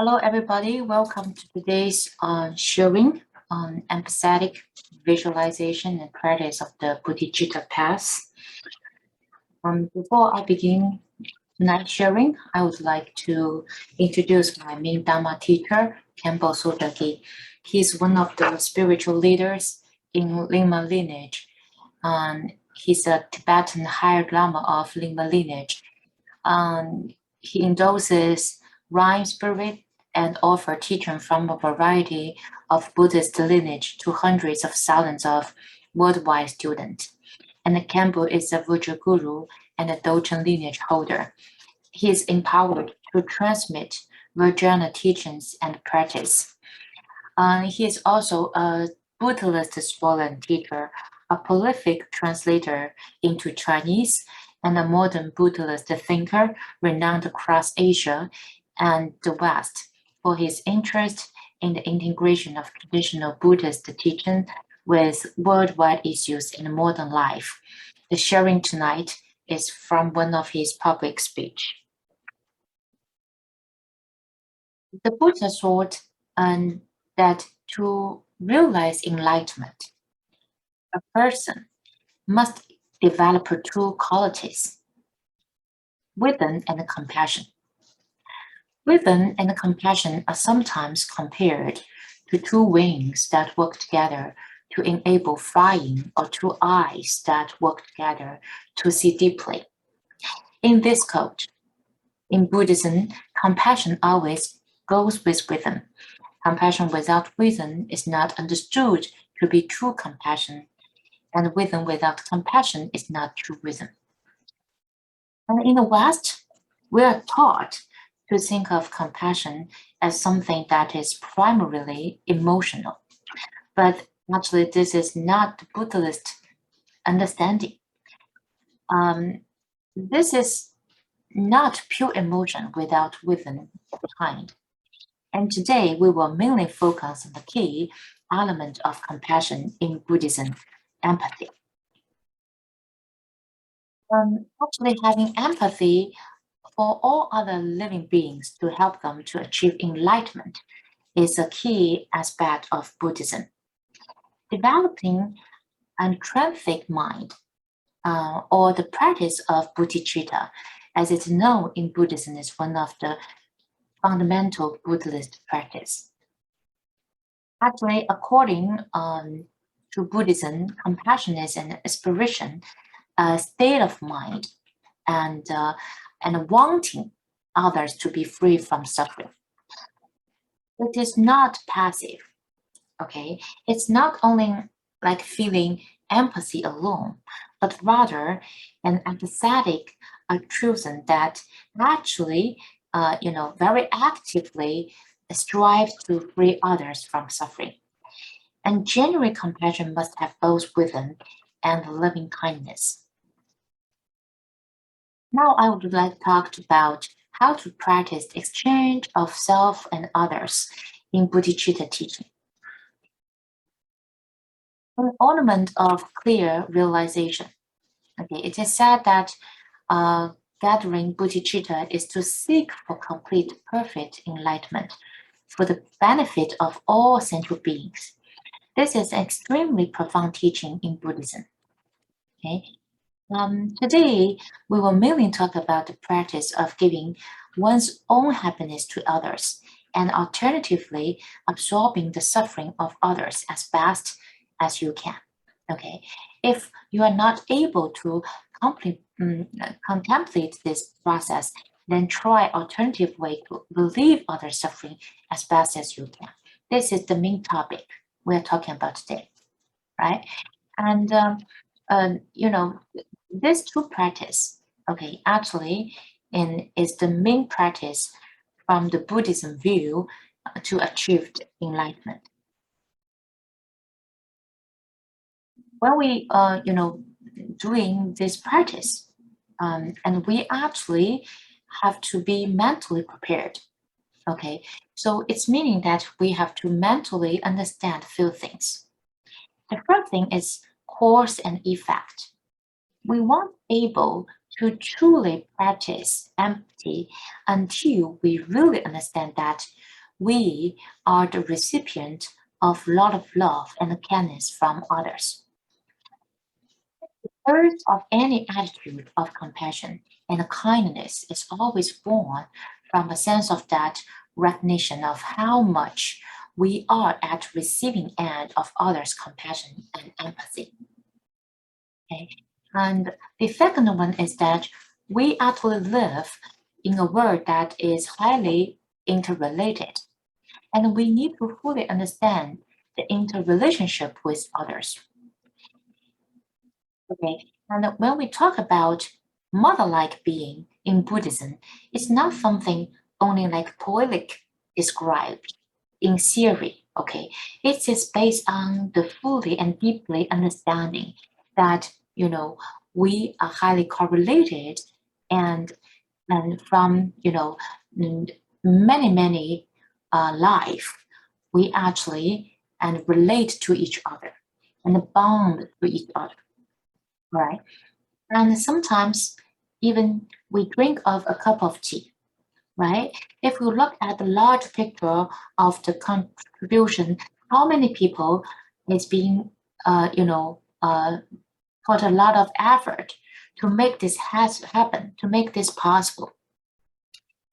Hello, everybody. Welcome to today's sharing on empathetic visualization and practice of the Bodhicitta path. Before I begin tonight's sharing, I would like to introduce my main Dharma teacher, Khenpo Sodargye. He's one of the spiritual leaders in Lingma lineage. He's a Tibetan higher Lama of Lingma lineage. He endorses Rhyme spirit and offer teaching from a variety of Buddhist lineage to hundreds of thousands of worldwide students. And Khenpo is a virtual guru and a Dogen lineage holder. He is empowered to transmit Vajrayana teachings and practice. He is also a Buddhist scholar and teacher, a prolific translator into Chinese, and a modern Buddhist thinker renowned across Asia and the West for his interest in the integration of traditional Buddhist teaching with worldwide issues in modern life. The sharing tonight is from one of his public speech. The Buddha thought that to realize enlightenment, a person must develop two qualities, wisdom and compassion. Wisdom and compassion are sometimes compared to two wings that work together to enable flying, or two eyes that work together to see deeply. In this quote, in Buddhism, compassion always goes with wisdom. Compassion without wisdom is not understood to be true compassion, and wisdom without compassion is not true wisdom. And in the West, we are taught to think of compassion as something that is primarily emotional. But actually, this is not the Buddhist understanding. This is not pure emotion without wisdom behind. And today, we will mainly focus on the key element of compassion in Buddhism, empathy. Actually, having empathy for all other living beings to help them to achieve enlightenment is a key aspect of Buddhism. Developing an intrinsic mind, or the practice of Bodhicitta, as it's known in Buddhism, is one of the fundamental Buddhist practice. Actually, according to Buddhism, compassion is an aspiration, a state of mind, and wanting others to be free from suffering. It is not passive, okay? It's not only like feeling empathy alone, but rather an empathetic altruism that actually, very actively strives to free others from suffering. And genuine compassion must have both wisdom and loving kindness. Now I would like to talk about how to practice the exchange of self and others in Bodhicitta teaching. An ornament of clear realization. Okay, it is said that gathering Bodhicitta is to seek for complete, perfect enlightenment for the benefit of all sentient beings. This is an extremely profound teaching in Buddhism. Okay. Today, we will mainly talk about the practice of giving one's own happiness to others and alternatively absorbing the suffering of others as best as you can. Okay, if you are not able to contemplate this process, then try alternative way to relieve other suffering as best as you can. This is the main topic we are talking about today, right? And this two practice, okay, actually, is the main practice from the Buddhism view to achieve enlightenment. When we, doing this practice, and we actually have to be mentally prepared. Okay, so it's meaning that we have to mentally understand few things. The first thing is cause and effect. We weren't able to truly practice empathy until we really understand that we are the recipient of a lot of love and kindness from others. The birth of any attitude of compassion and kindness is always born from a sense of that recognition of how much we are at receiving end of others' compassion and empathy. Okay? And the second one is that we actually live in a world that is highly interrelated, and we need to fully understand the interrelationship with others. Okay, and when we talk about mother-like being in Buddhism, it's not something only like poetic described in theory. Okay, it is based on the fully and deeply understanding that we are highly correlated, and from many life, we actually and relate to each other and bond to each other, right? And sometimes even we drink of a cup of tea, right? If we look at the large picture of the contribution, how many people is being, put a lot of effort to make this happen, to make this possible.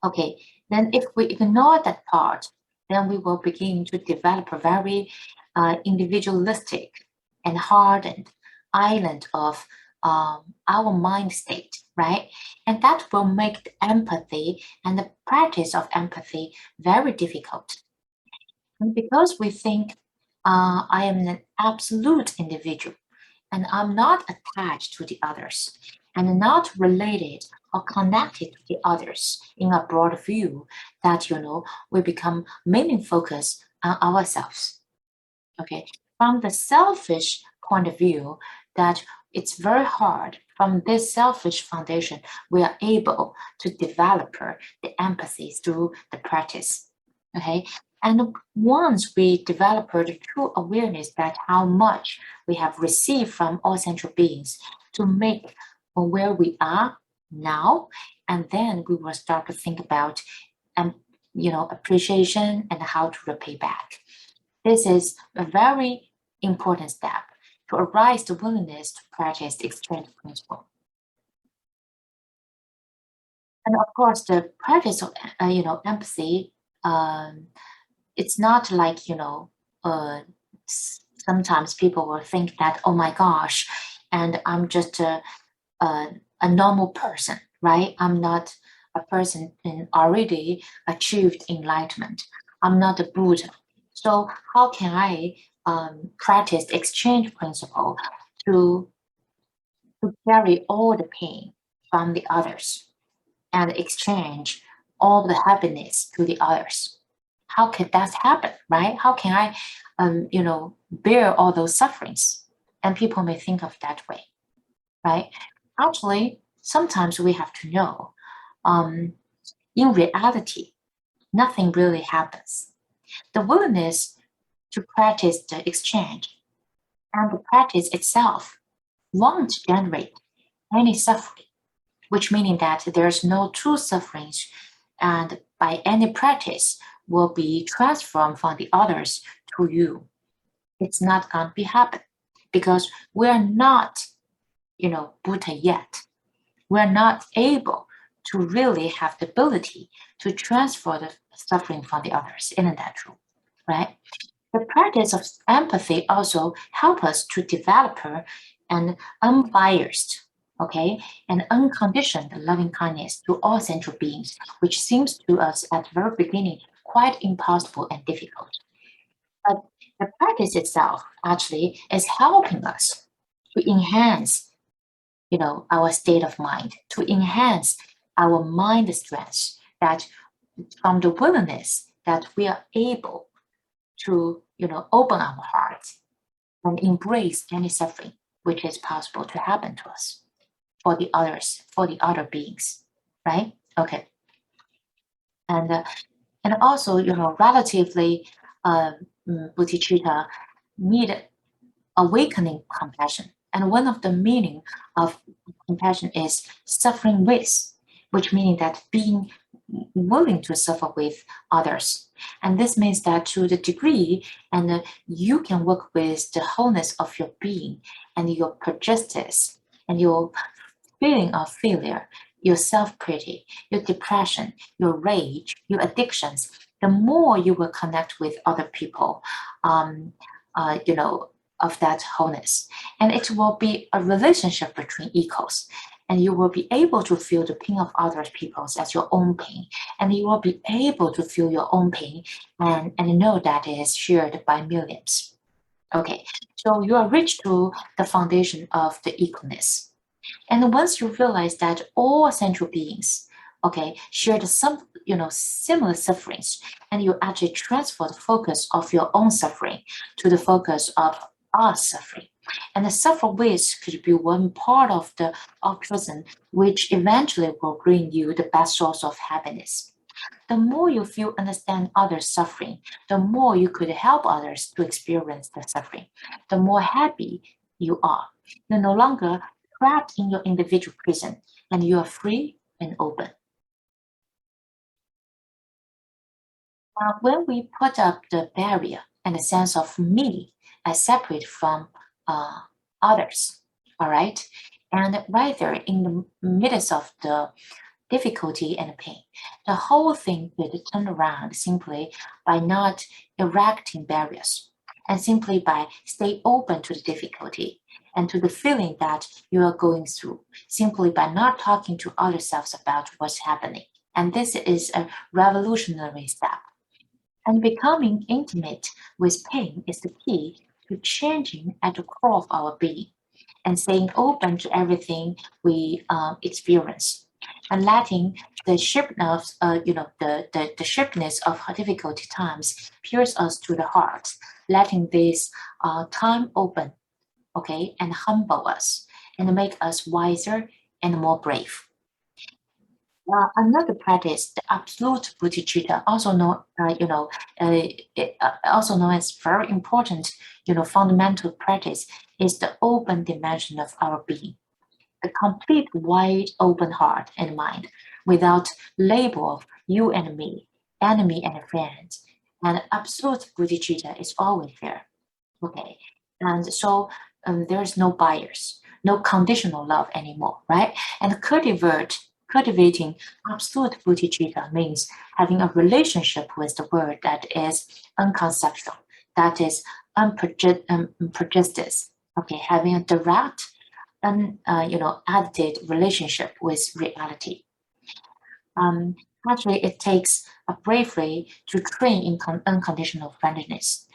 Okay, then if we ignore that part, then we will begin to develop a very individualistic and hardened island of our mind state, right? And that will make the empathy and the practice of empathy very difficult. And because we think I am an absolute individual and I'm not attached to the others and not related or connected to the others in a broad view, that we become mainly focused on ourselves. Okay, from the selfish point of view, that it's very hard. From this selfish foundation, we are able to develop the empathy through the practice. Okay, and once we develop the true awareness that how much we have received from all central beings to make where we are now, and then we will start to think about appreciation and how to repay back. This is a very important step to arise the willingness to practice the exchange principle. And of course, the practice of empathy, it's not like sometimes people will think that, oh my gosh, and I'm just a normal person, right? I'm not a person in already achieved enlightenment. I'm not a Buddha. So how can I practice the exchange principle to carry all the pain from the others and exchange all the happiness to the others? How can that happen, right? How can I, bear all those sufferings? And people may think of that way, right? Actually, sometimes we have to know, in reality, nothing really happens. The willingness to practice the exchange and the practice itself won't generate any suffering, which meaning that there's no true sufferings, and by any practice will be transformed from the others to you. It's not going to be happen because we're not, Buddha yet. We're not able to really have the ability to transfer the suffering from the others. Isn't that true? Right? The practice of empathy also help us to develop an unbiased, okay, and unconditioned loving kindness to all central beings, which seems to us at the very beginning quite impossible and difficult. But the practice itself actually is helping us to enhance our state of mind, to enhance our mind strength, that from the willingness that we are able to, open our hearts and embrace any suffering which is possible to happen to us for the others, for the other beings, right? Okay. And also, relatively, Bodhicitta need awakening compassion. And one of the meaning of compassion is suffering with, which meaning that being willing to suffer with others. And this means that to the degree and you can work with the wholeness of your being and your prejudice and your feeling of failure, your self-pity, your depression, your rage, your addictions, the more you will connect with other people, you know, of that wholeness. And it will be a relationship between equals. And you will be able to feel the pain of other people's as your own pain. And you will be able to feel your own pain and know that it is shared by millions. Okay, so you are reached to the foundation of the equalness. And once you realize that all central beings, okay, share the some, similar sufferings, and you actually transfer the focus of your own suffering to the focus of our suffering. And the suffer with could be one part of the altruism, which eventually will bring you the best source of happiness. The more you feel understand others' suffering, the more you could help others to experience the suffering, the more happy you are. You're no longer trapped in your individual prison, and you are free and open. When we put up the barrier and the sense of me as separate from others, all right, and right there in the midst of the difficulty and pain, the whole thing could turn around simply by not erecting barriers and simply by stay open to the difficulty and to the feeling that you are going through, simply by not talking to other selves about what's happening. And this is a revolutionary step. And becoming intimate with pain is the key to changing at the core of our being and staying open to everything we experience and letting the sharpness, the sharpness of difficult times pierce us to the heart, letting this time open, okay, and humble us and make us wiser and more brave. Another practice, the absolute Bodhicitta, also known, also known as very important, fundamental practice, is the open dimension of our being, a complete wide open heart and mind, without label of you and me, enemy and friend, and absolute Bodhicitta is always there. Okay, and so there's no bias, no conditional love anymore, right? And cultivating absolute bodhicitta means having a relationship with the world that is unconceptual, that is unprejudiced, okay, having a direct and edited relationship with reality. Actually, it takes a bravery to train in unconditional friendliness.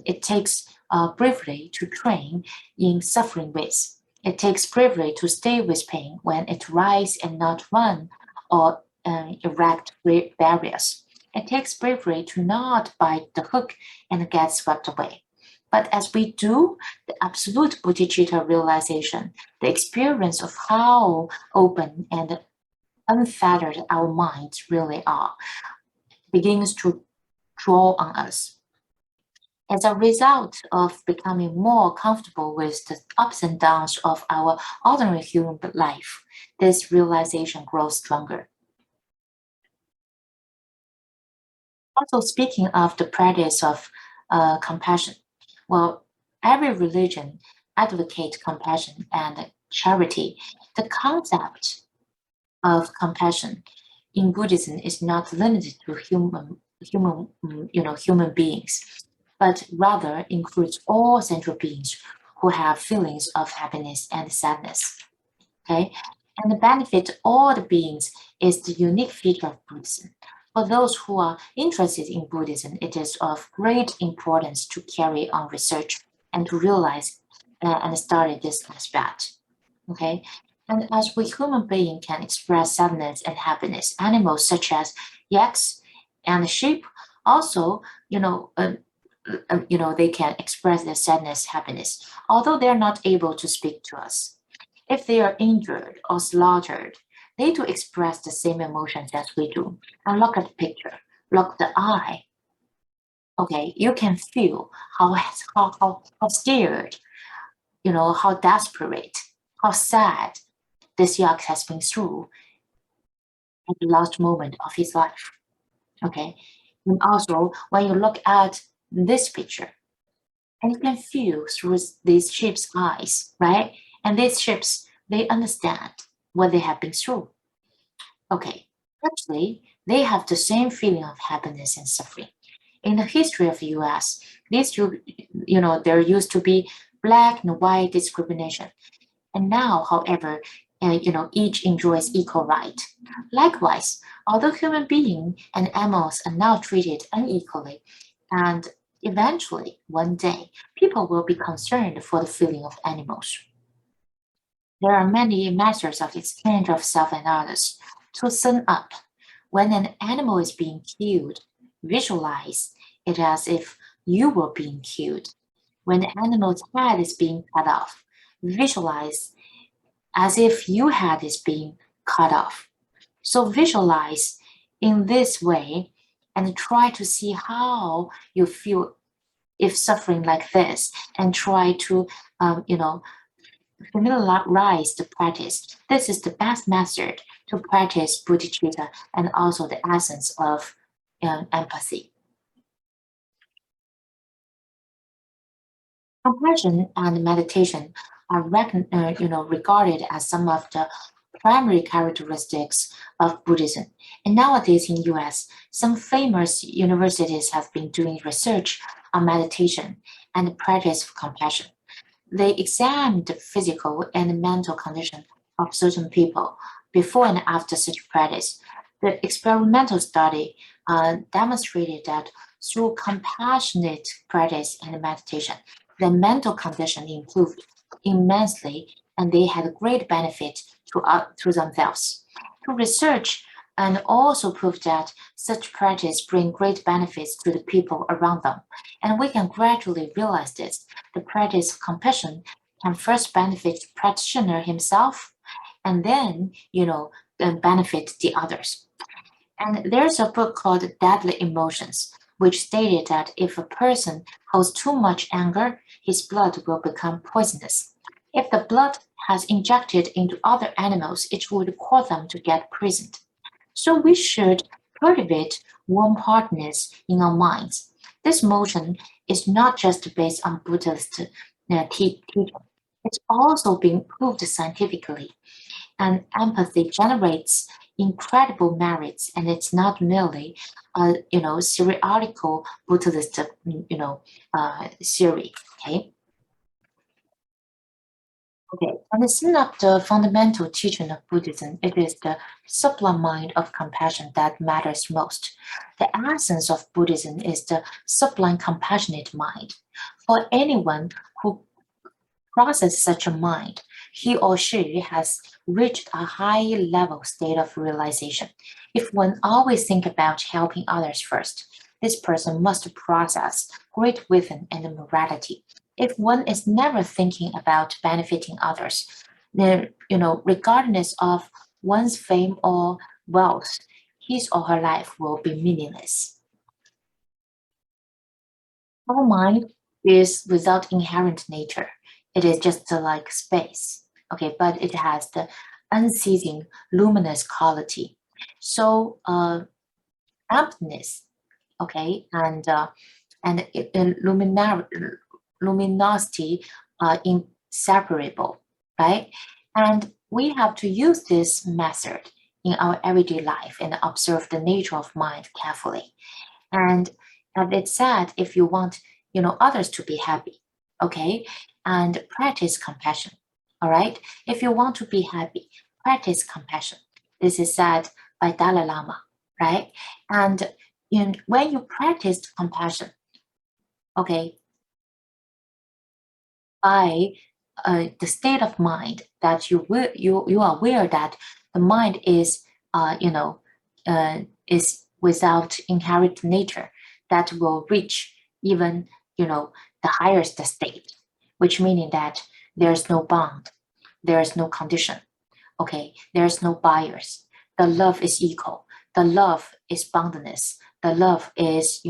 It takes bravery to train in suffering with. It takes bravery to stay with pain when it rises and not run or erect barriers. It takes bravery to not bite the hook and get swept away. But as we do, the absolute bodhicitta realization, the experience of how open and unfettered our minds really are, begins to draw on us. As a result of becoming more comfortable with the ups and downs of our ordinary human life, this realization grows stronger. Also, speaking of the practice of compassion, well, every religion advocates compassion and charity. The concept of compassion in Buddhism is not limited to human beings, but rather includes all sentient beings who have feelings of happiness and sadness. Okay, and the benefit to all the beings is the unique feature of Buddhism. For those who are interested in Buddhism, it is of great importance to carry on research and to realize and study this aspect. Okay, and as we human beings can express sadness and happiness, animals such as yaks and sheep also, they can express their sadness, happiness, although they are not able to speak to us. If they are injured or slaughtered, they do express the same emotions as we do. And look at the picture, look at the eye. Okay, you can feel how scared, how desperate, how sad this yak has been through. at the last moment of his life. Okay, and also when you look at this picture, and you can feel through these ships' eyes, right? And these ships, they understand what they have been through. Okay, actually, they have the same feeling of happiness and suffering. In the history of the U.S., there used to be black and white discrimination, and now, however, each enjoys equal right. Likewise, although human beings and animals are now treated unequally, and eventually, one day, people will be concerned for the feeling of animals. There are many methods of exchange of self and others. To sum up, when an animal is being killed, visualize it as if you were being killed. When the animal's head is being cut off, visualize as if your head is being cut off. So visualize in this way and try to see how you feel if suffering like this, and try to familiarize the practice. This is the best method to practice Bodhicitta and also the essence of empathy. Compassion and meditation are regarded as some of the primary characteristics of Buddhism. And nowadays in US, some famous universities have been doing research on meditation and the practice of compassion. They examined the physical and mental condition of certain people before and after such practice. The experimental study demonstrated that through compassionate practice and meditation, the mental condition improved immensely, and they had great benefit to themselves. To research and also prove that such practice bring great benefits to the people around them. And we can gradually realize this. The practice of compassion can first benefit the practitioner himself, and then, benefit the others. And there's a book called Deadly Emotions, which stated that if a person holds too much anger, his blood will become poisonous. If the blood has injected into other animals, it would cause them to get poisoned. So we should cultivate warm-heartedness in our minds. This motion is not just based on Buddhist teaching. It's also been proved scientifically, and empathy generates incredible merits, and it's not merely a theoretical Buddhist theory. Okay, and to sum up the fundamental teaching of Buddhism, it is the sublime mind of compassion that matters most. The essence of Buddhism is the sublime compassionate mind. For anyone who processes such a mind, he or she has reached a high level state of realization. If one always think about helping others first, this person must process great wisdom and morality. If one is never thinking about benefiting others, then, regardless of one's fame or wealth, his or her life will be meaningless. Our mind is without inherent nature. It is just like space, okay, but it has the unceasing luminous quality. So emptiness, okay, and luminosity are inseparable, right? And we have to use this method in our everyday life and observe the nature of mind carefully. And as it said, if you want, others to be happy, okay, and practice compassion. All right. If you want to be happy, practice compassion. This is said by Dalai Lama, right? And when you practice compassion, okay, by the state of mind that you are aware that the mind is is without inherent nature, that will reach even the highest state, which meaning that there's no bond, there's no condition, okay, there's no bias. The love is equal. The love is boundless. The love is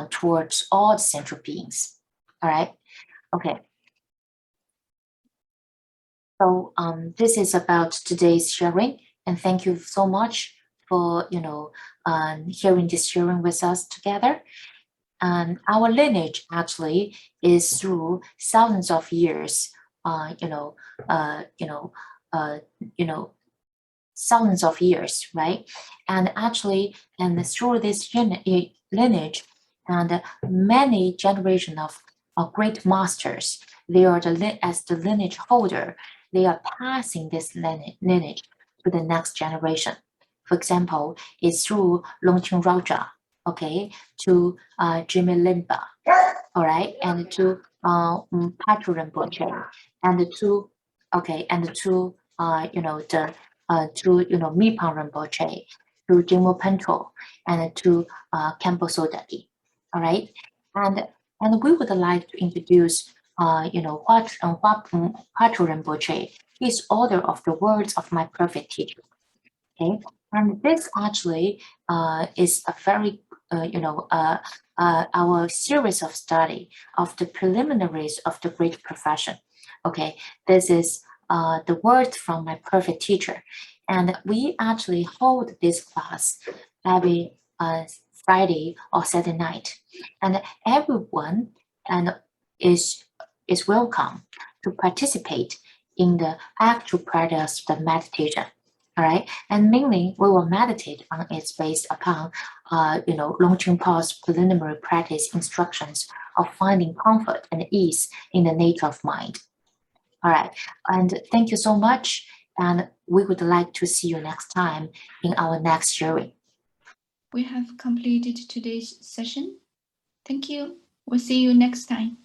towards all central beings. All right. Okay. So this is about today's sharing, and thank you so much for hearing this sharing with us together. And our lineage actually is through thousands of years, thousands of years, right? And actually, and through this lineage, and many generations of great masters, they are as the lineage holder, they are passing this lineage to the next generation. For example, it's through Longqing Raja, okay, to Jimmy Limpa, all right, and to Patu Rinpoche, and to Mipang Rinpoche, to Jimo Pancho, and to Khenpo Sodargye, all right, and we would like to introduce Patu Rinpoche, his order of the words of my perfect teacher. Okay, and this actually is a very our series of study of the preliminaries of the great profession. Okay, this is the words from my perfect teacher, and we actually hold this class every Friday or Saturday night, and everyone is welcome to participate in the actual practice of the meditation. All right, and mainly we will meditate on it's based upon, Longqing Pa's preliminary practice instructions of finding comfort and ease in the nature of mind. All right, and thank you so much, and we would like to see you next time in our next sharing. We have completed today's session. Thank you. We'll see you next time.